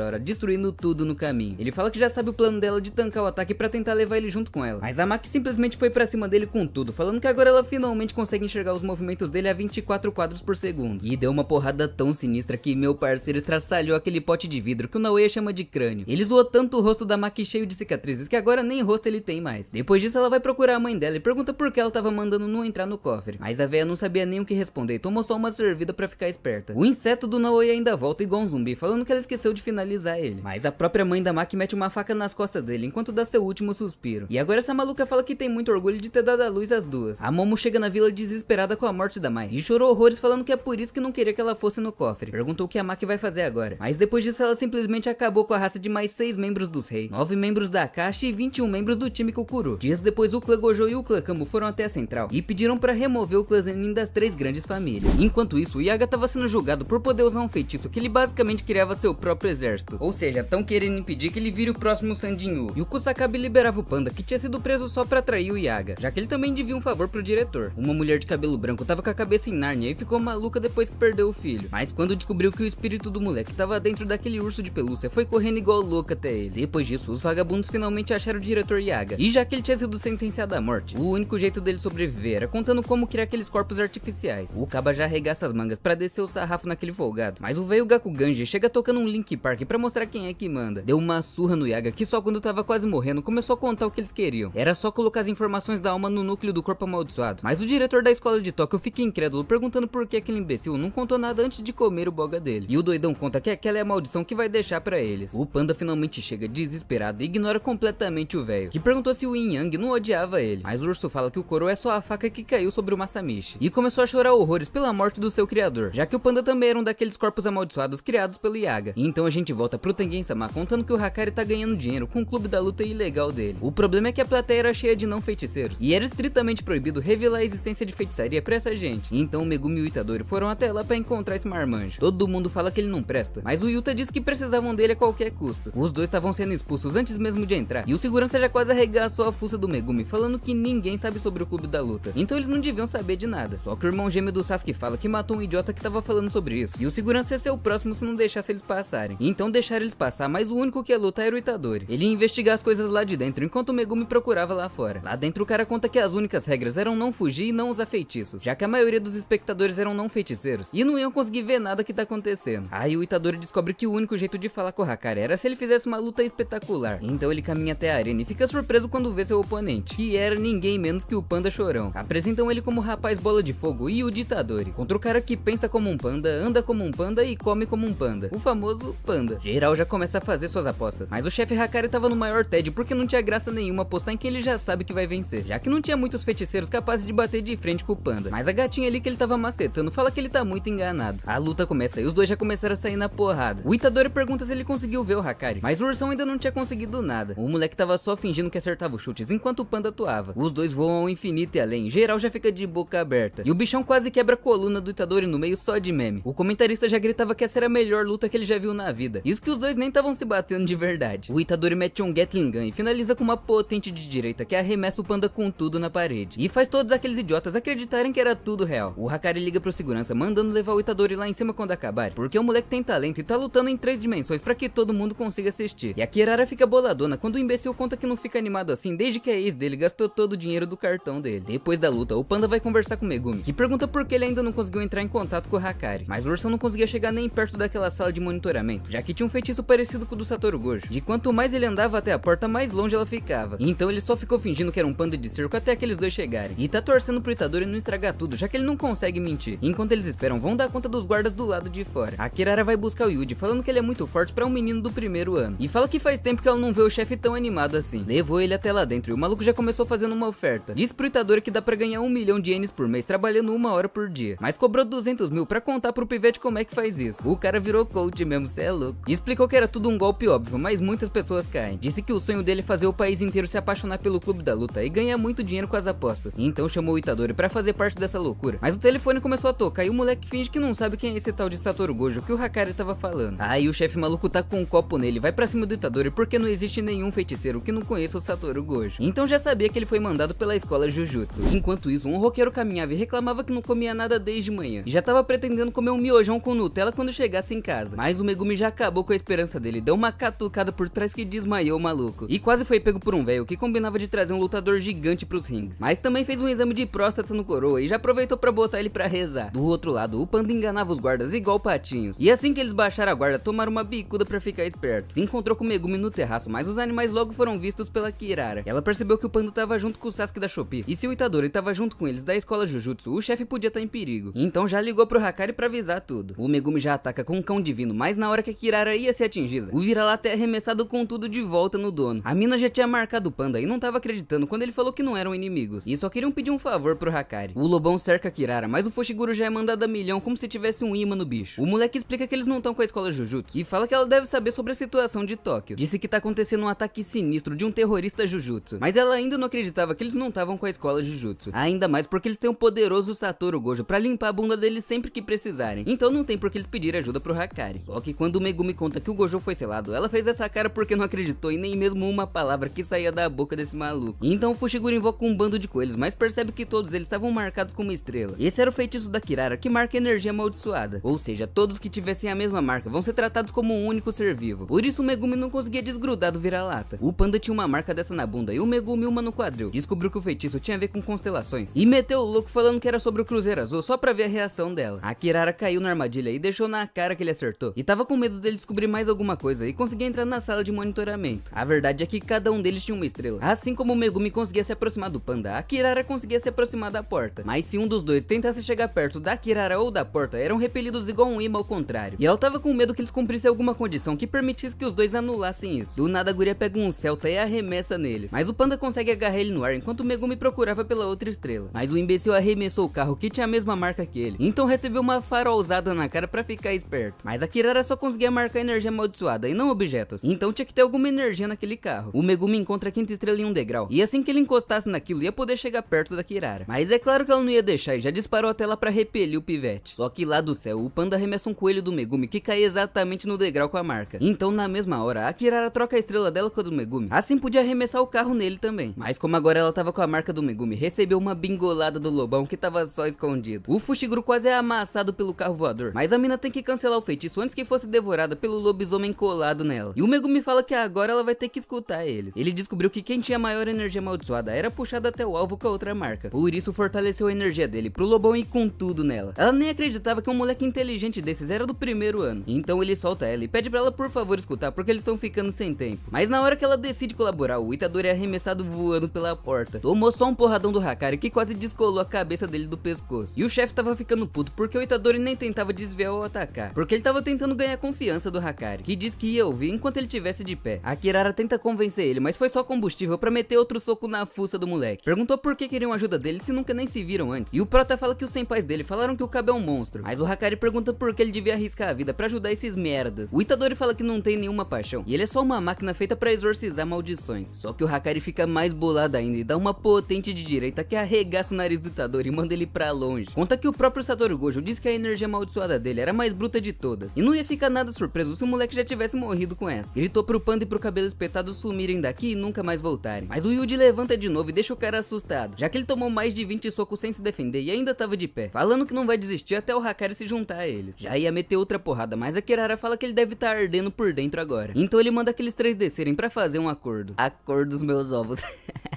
hora, destruindo tudo no caminho. Ele fala que já sabe o plano dela de tancar o ataque pra tentar levar ele junto com ela, mas a Maki simplesmente foi pra cima dele com tudo, falando que agora ela finalmente consegue enxergar os movimentos dele a 24 quadros por segundo. E deu uma porrada tão sinistra que meu parceiro estraçalhou aquele pote de vidro que o Naoya chama de crânio. Ele zoou tanto o rosto da Maki cheio de cicatrizes que agora nem rosto ele tem mais. Depois disso ela vai procurar a mãe dela e pergunta por que ela tava mandando não entrar no cofre, mas a véia não sabia nem o que responder e tomou só uma servida pra ficar esperta. O inseto do Naoya ainda volta igual um zumbi, falando que ela esqueceu de finalizar ele, mas a própria mãe da Maki mete uma faca nas costas dele enquanto dá seu último suspiro. E agora essa maluca fala que tem muito orgulho de ter dado à luz as duas. A Momo chega na vila desesperada com a morte da mãe e chorou horrores, falando que é por isso que não queria que ela fosse no cofre. Perguntou o que a Maki vai fazer agora, mas depois disso ela simplesmente acabou com a raça de mais 6 membros dos reis, 9 membros da Akashi e 21 membros do time Kokoro. Dias depois o clã Gojo e o clã Kamo foram até a central e pediram pra remover o clã Zenin das 3 grandes famílias. Enquanto isso, o Yaga tava sendo julgado por poder usar um feitiço que ele basicamente criava seu próprio exército, ou seja, tão querendo impedir que ele vire o próximo Sanjinyu. E o Kusakabe liberava o panda, que tinha sido preso só pra atrair o Yaga, já que ele também devia um favor pro diretor. Uma mulher de cabelo branco tava com a cabeça em Nárnia e ficou maluca depois que perdeu o filho, mas quando descobriu que o espírito do moleque tava dentro daquele urso de pelúcia, foi correndo igual louca até ele. Depois disso, os vagabundos finalmente acharam o diretor Yaga, e já que ele tinha sido sentenciado à morte, o único jeito dele sobreviver era contando como criar aqueles corpos artificiais. O Kaba já arregaça as mangas pra descer o sarrafo naquele folgado, mas o velho Gakuganji chega tocando um Link Park pra mostrar quem é que manda. Deu uma surra no Yaga que só quando tava quase morrendo começou a contar o que eles queriam. Era só colocar as informações da alma no núcleo do corpo amaldiçoado, mas o diretor da escola de Tóquio fica incrédulo, perguntando por que aquele imbecil não contou nada antes de comer o boga dele. E o doidão conta que aquela é a maldição que vai deixar pra eles. O panda finalmente chega desesperado e ignora completamente o velho, que perguntou se o Yin Yang não odiava ele, mas o urso fala que o Koro é só a faca que caiu sobre o Masamichi, e começou a chorar horrores pela morte do seu criador, já que o panda também era um daqueles corpos amaldiçoados criados pelo Yaga. E então a gente volta pro Tengen-sama contando que o Hakari tá ganhando dinheiro com o clube da luta ilegal dele. O problema é que a plateia era cheia de não feiticeiros, e era estritamente proibido revelar a existência de feitiçaria pra essa gente. Então o Megumi e o Itadori foram até lá pra encontrar esse marmanjo. Todo mundo fala que ele não presta, mas o Yuta diz que precisavam dele a qualquer custo. Os dois estavam sendo expulsos antes mesmo de entrar, e o segurança já quase arregaçou a fuça do Megumi, falando que ninguém sabe sobre o clube da luta, então eles não deviam saber de nada. Só que o irmão gêmeo do Sasuke fala que matou um idiota que tava falando sobre isso, e o segurança ia ser o próximo se não deixasse eles passarem. Então deixaram eles passar, mas o único que ia lutar era o Itadori. Ele ia investigar as coisas lá de dentro, enquanto o Megumi procurava lá fora. Lá dentro o cara conta que as únicas regras eram não fugir e não usar feitiços, já que a maioria dos espectadores eram não feiticeiros, e não iam conseguir ver nada que tá acontecendo. Aí o Itadori descobre que o único jeito de falar com o Hakari era se ele fizesse uma luta espetacular. Então ele caminha até a arena e fica surpreso quando vê seu oponente, que era ninguém menos que o Panda Chorão. Apresentam ele como o rapaz bola de fogo e o ditador, contra o cara que pensa como um panda, anda como um panda e come como um panda, o famoso panda. Geral já começa a fazer suas apostas, mas o chefe Hakari tava no maior tédio porque não tinha graça nenhuma apostar em quem ele já sabe que vai vencer, já que não tinha muitos feiticeiros capazes de bater de frente com o panda. Mas a gatinha ali que ele tava macetando fala que ele tá muito enganado. A luta começa e os dois já começaram a sair na porrada. O Itadori pergunta se ele conseguiu ver o Hakari, mas o ursão ainda não tinha conseguido nada. O moleque tava só fingindo que acertava os chutes enquanto o panda atuava. Os dois voam ao infinito e além, geral já fica de boca aberta, e o bichão quase quebra a coluna do Itadori no meio só de meme. O comentarista já gritava que essa era a melhor luta que ele já viu na vida. Isso que os dois nem estavam se batendo de verdade. O Itadori mete um Gatling Gun e finaliza com uma potente de direita que arremessa o panda com tudo na parede, e faz todos aqueles idiotas acreditarem que era tudo real. O Hakari liga pro segurança mandando levar o Itadori lá em cima quando acabar, porque o moleque tem talento e tá lutando em 3 dimensões pra que todo mundo consiga assistir. E a Kirara fica boladona quando o imbecil conta que não fica animado assim desde que a ex dele gastou todo o dinheiro do cartão dele. Depois da luta, o panda vai conversar com o Megumi, que pergunta por que ele ainda não conseguiu entrar em contato com o Hakari, mas o ursão não conseguia chegar nem perto daquela sala de monitoramento, já que tinha um feitiço parecido com o do Satoru Gojo, de quanto mais ele andava até a porta, mais longe ela ficava. Então ele só ficou fingindo que era um panda de circo até aqueles dois chegarem, e tá torcendo pro Itadori não estragar tudo, já que ele não consegue mentir. Enquanto eles esperam, vão dar conta dos guardas do lado de fora. A Kirara vai buscar o Yuji, falando que ele é muito forte pra um menino do primeiro ano, e fala que faz tempo que ela não vê o chefe tão animado assim. Levou ele até lá dentro e o maluco já começou fazendo uma oferta. Diz pro Itadori que dá pra ganhar 1 milhão de ienes por mês trabalhando 1 hora por dia, mas cobrou 200 mil pra contar pro pivete como é que faz isso. O cara virou coach mesmo, cê é louco. E explicou que era tudo um golpe óbvio, mas muitas pessoas caem. Disse que o sonho dele é fazer o país inteiro se apaixonar pelo clube da luta e ganhar muito dinheiro com as apostas. Então chamou o Itadori pra fazer parte dessa loucura. Mas o telefone começou a tocar e o moleque finge que não sabe quem é esse tal de Satoru Gojo que o Hakari tava falando. Aí o chefe maluco tá com um copo nele, vai pra cima do Itadori porque não existe nenhum feiticeiro que não conheça o Satoru Gojo. Então já sabia que ele foi mandado pela escola Jujutsu. Enquanto isso, um roqueiro caminhava e reclamava que não comia nada desde manhã e já tava pretendendo comer um miojão com Nutella quando chegasse em casa. Mas o Megumi já acabou com a esperança dele, deu uma catucada por trás que desmaiou o maluco. E quase foi pego por um velho que combinava de trazer um lutador gigante pros rings. Mas também fez um exame de próstata no coroa e já aproveitou pra botar ele pra rezar. Do outro lado, o Panda enganava os guardas igual patinhos. E assim que eles baixaram a guarda, tomaram uma bicuda pra ficar esperto. Se encontrou com o Megumi no terraço, mas os animais logo foram vistos pela Kirara. Ela percebeu que o Panda tava junto com o Sasuke da Shopee. E se o Itadori tava junto com eles da escola Jujutsu, o chefe podia estar em perigo. Então já ligou pro Hakari pra avisar tudo. O Megumi já ataca com um cão divino, mas na hora que a Kirara ia ser atingida, o vira-lata é arremessado com tudo de volta no dono. A mina já tinha marcado o Panda e não tava acreditando quando ele falou que não eram inimigos. E só queriam pedir um favor pro Hakari. O lobão cerca a Kirara, mas o Fushiguro já é mandado a milhão como se tivesse um imã no bicho. O moleque explica que eles não estão com a escola Jujutsu e fala que ela deve saber sobre a situação de Tóquio. Disse que tá acontecendo um ataque sinistro de um terrorista Jujutsu, mas ela ainda não acreditava que eles não estavam com a escola Jujutsu. Ainda mais porque eles têm o poderoso Satoru Gojo pra limpar a bunda deles sempre que precisarem. Então não tem por que eles pedirem ajuda pro Hakari. Só que quando o Megumi conta que o Gojo foi selado, ela fez essa cara porque não acreditou em nem mesmo uma palavra que saía da boca desse maluco. Então o Fushiguro invoca um bando de coelhos, mas percebe que todos eles estavam marcados com uma estrela. Esse era o feitiço da Kirara, que marca energia amaldiçoada. Ou seja, todos que tivessem a mesma marca vão ser tratados como um único ser vivo. Por isso o Megumi não conseguia desgrudar do vira-lata. O Panda tinha uma marca dessa na bunda e o Megumi uma no quadril. Descobriu que o feitiço tinha a ver com constelações e meteu o louco falando que era sobre o Cruzeiro Azul só pra ver a reação dela. A Kirara caiu na armadilha e deixou na cara que ele acertou. E tava com medo dele descobrir mais alguma coisa e conseguir entrar na sala de monitoramento. A verdade é que cada um deles tinha uma estrela. Assim como o Megumi conseguia se aproximar do Panda, a Kirara conseguia se aproximar da porta. Mas se um dos dois tentasse chegar perto da Kirara ou da porta, eram repelidos igual um imã ao contrário. E ela tava com medo que eles cumprissem alguma condição que permitisse que os dois anulassem isso. Do nada a guria pega um Celta e arremessa neles. Mas o Panda consegue agarrar ele no ar enquanto o Megumi procurava pela outra estrela. Mas o imbecil arremessou o carro que tinha a mesma marca que ele. Então recebeu uma farolzada na cara pra ficar esperto. Mas a Kirara só conseguia marcar energia amaldiçoada e não objetos. Então tinha que ter alguma energia naquele carro. O Megumi encontra a quinta estrela em um degrau. E assim que ele encostasse naquilo, ia poder chegar perto da Kirara. Mas é claro que ela não ia deixar e já disparou a tela pra repelir o pivete. Só que lá do céu, o Panda arremessa um coelho do Megumi que cai exatamente no degrau com a marca. Então na mesma hora, a Kirara troca a estrela dela com a do Megumi. Assim podia arremessar o carro nele também. Mas como agora ela tava com a marca do Megumi, recebeu uma bingolada do lobão que tava só escondido. O Fushiguro quase é amassado pelo carro voador. Mas a mina tem que cancelar o feitiço antes que fosse devorada pelo lobisomem colado nela. E o Megumi fala que agora ela vai ter que escutar eles. Ele descobriu que quem tinha maior energia amaldiçoada era puxada até o alvo com a outra marca. Por isso fortaleceu a energia dele pro lobão ir com tudo nela. Ela nem acreditava que um moleque inteligente desses era do primeiro ano. Então ele solta ela e pede pra ela por favor escutar porque eles estão ficando sem tempo. Mas na hora que ela decide colaborar, o Itadori é arremessado voando pela porta. Tomou só um porradão do Hakari que quase descolou a cabeça dele do pescoço. E o chefe tava ficando puto porque o Itadori nem tentava desviar ou atacar, porque ele tava tentando ganhar confiança do Hakari, que diz que ia ouvir enquanto ele tivesse de pé. A Kirara tenta convencer ele, mas foi só combustível pra meter outro soco na fuça do moleque. Perguntou por que queriam ajuda dele se nunca nem se viram antes. E o Prota fala que os senpais dele falaram que o Kaba é um monstro, mas o Hakari pergunta por que ele devia arriscar a vida pra ajudar esses merdas. O Itadori fala que não tem nenhuma paixão e ele é só uma máquina feita pra exorcizar maldições. Só que o Hakari fica mais bolado ainda e dá uma potente de direita que arregaça o nariz do Itadori e manda ele pra longe. Conta que o próprio Satoru Gojo disse que a energia amaldiçoada dele era a mais bruta de todas e não ia ficar nada surpreso se o moleque já tivesse morrido com essa. Gritou pro Panda e pro cabelo espetado sumirem daqui e nunca mais voltarem. Mas o Yuji levanta de novo e deixa o cara assustado, já que ele tomou mais de 20 socos sem se defender e ainda tava de pé, falando que não vai desistir até o Hakari se juntar a eles. Já ia meter outra porrada, mas a Kirara fala que ele deve estar ardendo por dentro agora. Então ele manda aqueles três descerem pra fazer um acordo. Acordo dos meus ovos.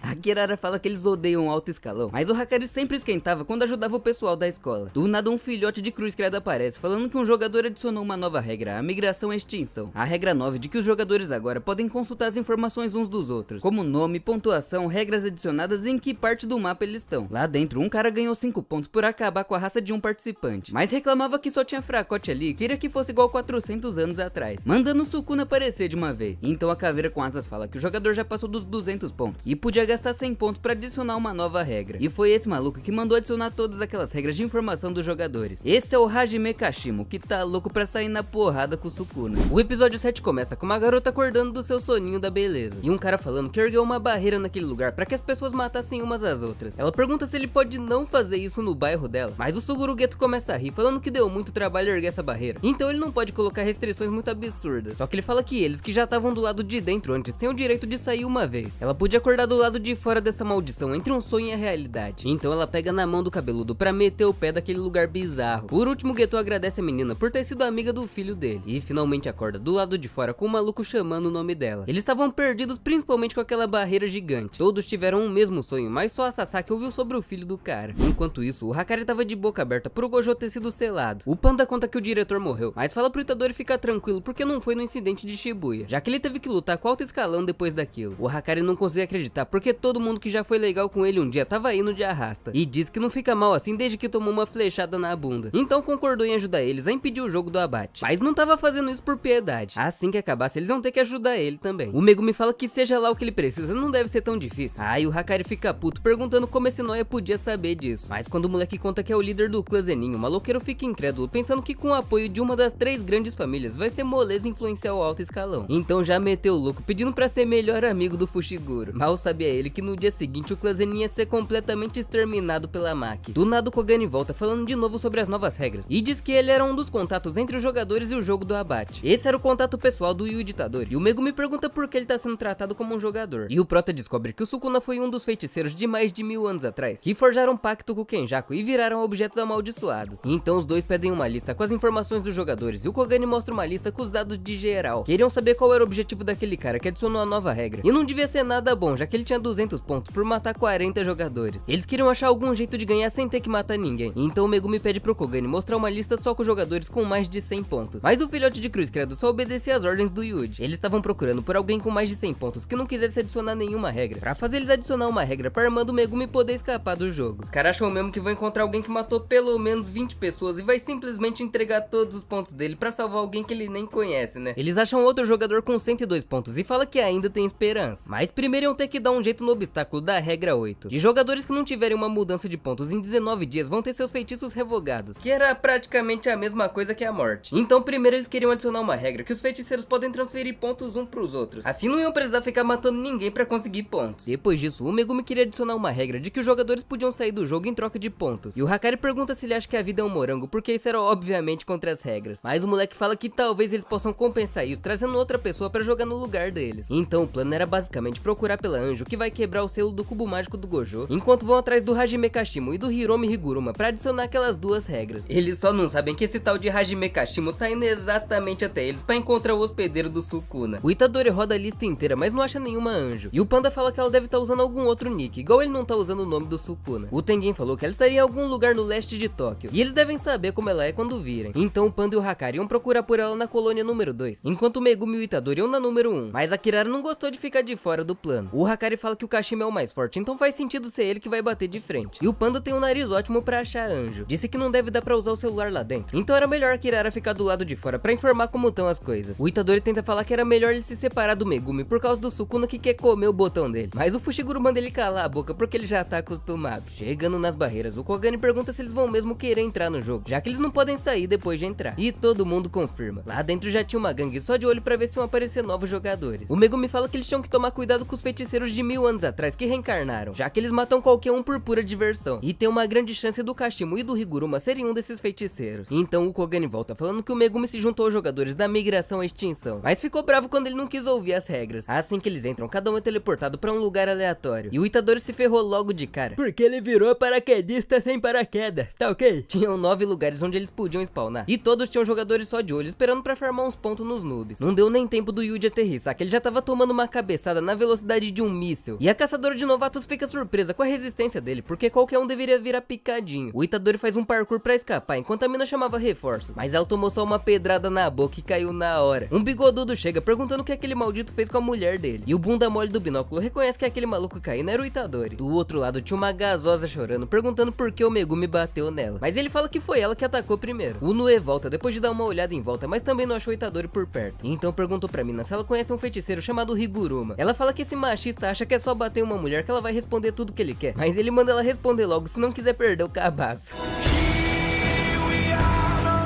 A Kirara fala que eles odeiam alto escalão, mas o Hakari sempre esquentava quando ajudava o pessoal da escola. Do nada um filhote de cruz criado aparece, falando que um jogador adicionou uma nova regra, a migração e extinção. A regra 9 de que os jogadores agora podem consultar as informações uns dos outros, como nome, pontuação, regras adicionadas e em que parte do mapa eles estão. Lá dentro, um cara ganhou 5 pontos por acabar com a raça de um participante, mas reclamava que só tinha fracote ali e queria que fosse igual 400 anos atrás, mandando o Sukuna aparecer de uma vez. Então a caveira com asas fala que o jogador já passou dos 200 pontos e podia gastar 100 pontos pra adicionar uma nova regra. E foi esse maluco que mandou adicionar todas aquelas regras de informação dos jogadores. Esse é o Hajime Kashimo, que tá louco pra sair na porrada com o Sukuna. O episódio 7 começa com uma garota acordando do seu soninho da beleza e um cara falando que ergueu uma barreira naquele lugar pra que as pessoas matassem umas às outras. Ela pergunta se ele pode não fazer isso no bairro dela, mas o Suguru Geto começa a rir, falando que deu muito trabalho erguer essa barreira, então ele não pode colocar restrições muito absurdas. Só que ele fala que eles que já estavam do lado de dentro antes têm o direito de sair uma vez. Ela podia acordar do lado de fora dessa maldição entre um sonho e a realidade. Então ela pega na mão do cabeludo pra meter o pé daquele lugar bizarro. Por último, Geto agradece a menina por ter sido amiga do filho dele. E finalmente acorda do lado de fora com o maluco chamando o nome dela. Eles estavam perdidos principalmente com aquela barreira gigante. Todos tiveram um mesmo sonho, mas só a Sasaki ouviu sobre o filho do cara. Enquanto isso, o Hakari tava de boca aberta pro Gojo ter sido selado. O Panda conta que o diretor morreu, mas fala pro Itadori ficar tranquilo porque não foi no incidente de Shibuya, já que ele teve que lutar com alto escalão depois daquilo. O Hakari não conseguia acreditar porque todo mundo que já foi legal com ele um dia tava indo de arrasta. E diz que não fica mal assim desde que tomou uma flechada na bunda. Então concordou em ajudar eles a impedir o jogo do abate. Mas não tava fazendo isso por piedade. Assim que acabasse, eles vão ter que ajudar ele também. O Megumi fala que seja lá o que ele precisa, não deve ser tão difícil. Aí o Hakari fica puto perguntando como esse Noia podia saber disso. Mas quando o moleque conta que é o líder do clã Zenin, o maloqueiro fica incrédulo, pensando que com o apoio de uma das 3 grandes famílias vai ser moleza influenciar o alto escalão. Então já meteu o louco pedindo pra ser melhor amigo do Fushiguro. Mal sabia ele que no dia seguinte o clã Zenin ia ser completamente exterminado pela Maki. Do nada o Kogani volta falando de novo sobre as novas regras e diz que ele era um dos contatos entre os jogadores e o jogo do abate. Esse era o contato pessoal do Yu Ditador e o Megumi pergunta por que ele tá sendo tratado como um jogador. E o Prota descobre que o Sukuna foi um dos feiticeiros de mais de 1000 anos atrás que forjaram um pacto com o Kenjaku e viraram objetos amaldiçoados. Então os dois pedem uma lista com as informações dos jogadores e o Kogani mostra uma lista com os dados de geral. Queriam saber qual era o objetivo daquele cara que adicionou a nova regra. E não devia ser nada bom, já que ele tinha 200 pontos por matar 40 jogadores. Eles queriam achar algum jeito de ganhar sem ter que matar ninguém. Então o Megumi pede pro Kogani mostrar uma lista só com jogadores com mais de 100 pontos. Mas o filhote de Cruz Credo só obedecia às ordens do Yuji. Eles estavam procurando por alguém com mais de 100 pontos que não quisesse adicionar nenhuma regra, pra fazer eles adicionar uma regra pra irmã do Megumi poder escapar do jogo. Os caras acham mesmo que vão encontrar alguém que matou pelo menos 20 pessoas e vai simplesmente entregar todos os pontos dele pra salvar alguém que ele nem conhece, né? Eles acham outro jogador com 102 pontos e fala que ainda tem esperança. Mas primeiro iam ter que dar um jeito no obstáculo da regra 8. De jogadores que não tiverem uma mudança de pontos em 19 dias vão ter seus feitiços revogados, que era praticamente a mesma coisa que a morte. Então primeiro eles queriam adicionar uma regra que os feiticeiros podem transferir pontos um pros outros. Assim não iam precisar ficar matando ninguém pra conseguir pontos. Depois disso, o Megumi queria adicionar uma regra de que os jogadores podiam sair do jogo em troca de pontos. E o Hakari pergunta se ele acha que a vida é um morango, porque isso era obviamente contra as regras. Mas o moleque fala que talvez eles possam compensar isso trazendo outra pessoa pra jogar no lugar deles. Então o plano era basicamente procurar pela Anjo, que vai quebrar o selo do cubo mágico do Gojo, enquanto vão atrás do Hajime Kashimo e do Hiromi Higuruma pra adicionar aquelas duas regras. Eles só não sabem que esse tal de Hajime Kashimo tá indo exatamente até eles pra encontrar o hospedeiro do Sukuna. O Itadori roda a lista inteira, mas não acha nenhuma Anjo. E o Panda fala que ela deve estar usando algum outro nick, igual ele não tá usando o nome do Sukuna. O Tengen falou que ela estaria em algum lugar no leste de Tóquio, e eles devem saber como ela é quando virem. Então o Panda e o Hakari iam procurar por ela na colônia número 2, enquanto o Megumi e o Itadori iam na número 1. Mas a Kirara não gostou de ficar de fora do plano. O Hakari fala que o Kashima é o mais forte, então faz sentido ser ele que vai bater de frente. E o Panda tem um nariz ótimo pra achar Anjo. Disse que não deve dar pra usar o celular lá dentro, então era melhor a Kirara ficar do lado de fora pra informar como estão as coisas. O Itadori tenta falar que era melhor ele se separar do Megumi por causa do Sukuna que quer comer o botão dele. Mas o Fushiguro manda ele calar a boca porque ele já tá acostumado. Chegando nas barreiras, o Kogani pergunta se eles vão mesmo querer entrar no jogo, já que eles não podem sair depois de entrar. E todo mundo confirma. Lá dentro já tinha uma gangue só de olho pra ver se iam aparecer novos jogadores. O Megumi fala que eles tinham que tomar cuidado com os feiticeiros de 1000 anos atrás que reencarnaram, já que eles matam qualquer um por pura diversão. E tem uma grande chance do Kashimo e do Higuruma serem um desses feiticeiros. Então o Kogani volta falando que o Megumi se juntou aos jogadores da migração à extinção, mas ficou bravo quando ele não quis ouvir as regras. Assim que eles entram, cada um é teleportado pra um lugar aleatório. E o Itadori se ferrou logo de cara, porque ele virou paraquedista sem paraquedas, tá ok? Tinham 9 lugares onde eles podiam spawnar, e todos tinham jogadores só de olho esperando pra farmar uns pontos nos noobs. Não deu nem tempo do Yuji aterrissar, que ele já tava tomando uma cabeçada na velocidade de um míssil. E a caçadora de novatos fica surpresa com a resistência dele, porque qualquer um deveria virar picadinho. O Itadori faz um parkour pra escapar, enquanto a mina chamava reforços, mas ela tomou só uma pedrada na boca e caiu na hora. Um bigodudo chega perguntando o que aquele maldito fez com a mulher dele, e o bunda mole do binóculo reconhece que aquele maluco caindo era o Itadori. Do outro lado tinha uma gasosa chorando, perguntando por que o Megumi bateu nela, mas ele fala que foi ela que atacou primeiro. O Nue volta depois de dar uma olhada em volta, mas também não achou o Itadori por perto. Então perguntou pra mina se ela conhece um feiticeiro chamado Higuruma. Ela fala que esse machista acha que é só bater uma mulher que ela vai responder tudo que ele quer, mas ele manda ela responder logo se não quiser perder o cabaço.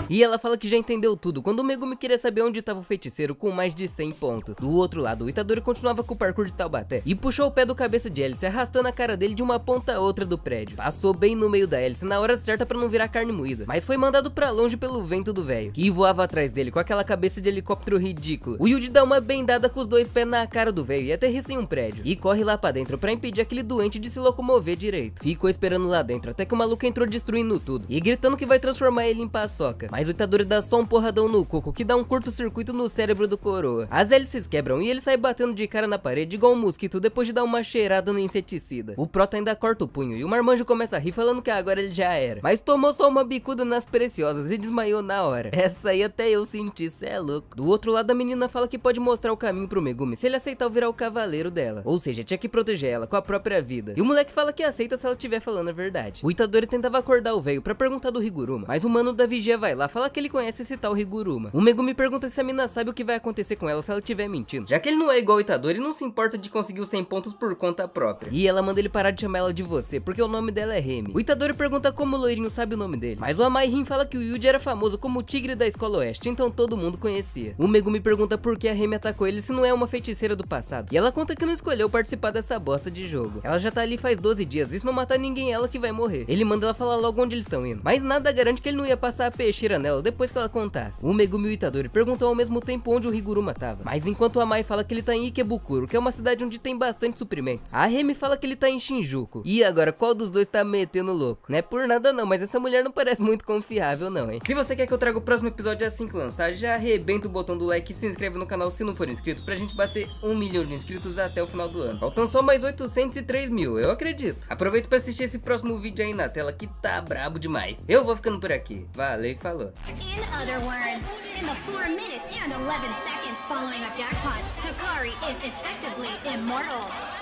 E ela fala que já entendeu tudo quando o Megumi queria saber onde estava o feiticeiro com mais de 100 pontos. Do outro lado, o Itadori continuava com o parkour de Taubaté e puxou o pé do cabeça de hélice, arrastando a cara dele de uma ponta a outra do prédio. Passou bem no meio da hélice na hora certa pra não virar carne moída, mas foi mandado pra longe pelo vento do velho, que voava atrás dele com aquela cabeça de helicóptero ridícula. O Yuji dá uma bendada com os dois pés na cara do velho e aterrissa em um prédio, e corre lá pra dentro pra impedir aquele doente de se locomover direito. Ficou esperando lá dentro até que o maluco entrou destruindo tudo e gritando que vai transformar ele em paçoca, mas o Itadori dá só um porradão no coco que dá um curto-circuito no cérebro do coroa. As hélices quebram e ele sai batendo de cara na parede igual um mosquito depois de dar uma cheirada no inseticida. O Prota ainda corta o punho e o marmanjo começa a rir falando que agora ele já era, mas tomou só uma bicuda nas preciosas e desmaiou na hora. Essa aí até eu senti, cê é louco. Do outro lado, a menina fala que pode mostrar o caminho pro Megumi se ele aceitar virar o cavaleiro dela, ou seja, tinha que proteger ela com a própria vida. E o moleque fala que aceita se ela estiver falando a verdade. O Itadori tentava acordar o velho pra perguntar do Higuruma, mas o mano da vigia vai lá falar que ele conhece esse tal Higuruma. O Megumi pergunta se a mina sabe o que vai acontecer com ela se ela estiver mentindo, já que ele não é igual o Itadori e não se importa de conseguir os 100 pontos por conta própria. E ela manda ele parar de chamar ela de você, porque o nome dela é Remy. O Itadori pergunta como o loirinho sabe o nome dele, mas o Amai-rin fala que o Yuji era famoso como o tigre da escola oeste, então todo mundo conhecia. O Megumi pergunta por que a Remy atacou ele se não é uma feiticeira do passado, e ela conta que não escolheu participar dessa bosta de jogo. Ela já tá ali faz 12 dias, e se não matar ninguém ela que vai morrer. Ele manda ela falar logo onde eles estão indo, mas nada garante que ele não ia passar a peixeira nela depois que ela contasse. O Megumi e o Itadori perguntam ao mesmo tempo onde o Higuruma tava, mas enquanto o Amai fala que ele tá em Ikebukuro, que é uma cidade onde tem bastante suprimentos, a Remy fala que ele tá em Shinjuku. E agora, qual dos dois tá metendo louco? Não é por nada não, mas essa mulher não parece muito confiável não, hein? Se você quer que eu traga o próximo episódio assim que lançar, já arrebenta o botão do like e se inscreve no canal se não for inscrito, pra gente bater 1 milhão de inscritos até o final do ano. Faltam só mais 803 mil, eu acredito. Aproveita pra assistir esse próximo vídeo aí na tela que tá brabo demais. Eu vou ficando por aqui. Valeu e falou. In other words, in the 4 minutes and 11 seconds following a jackpot, Hikari is effectively immortal.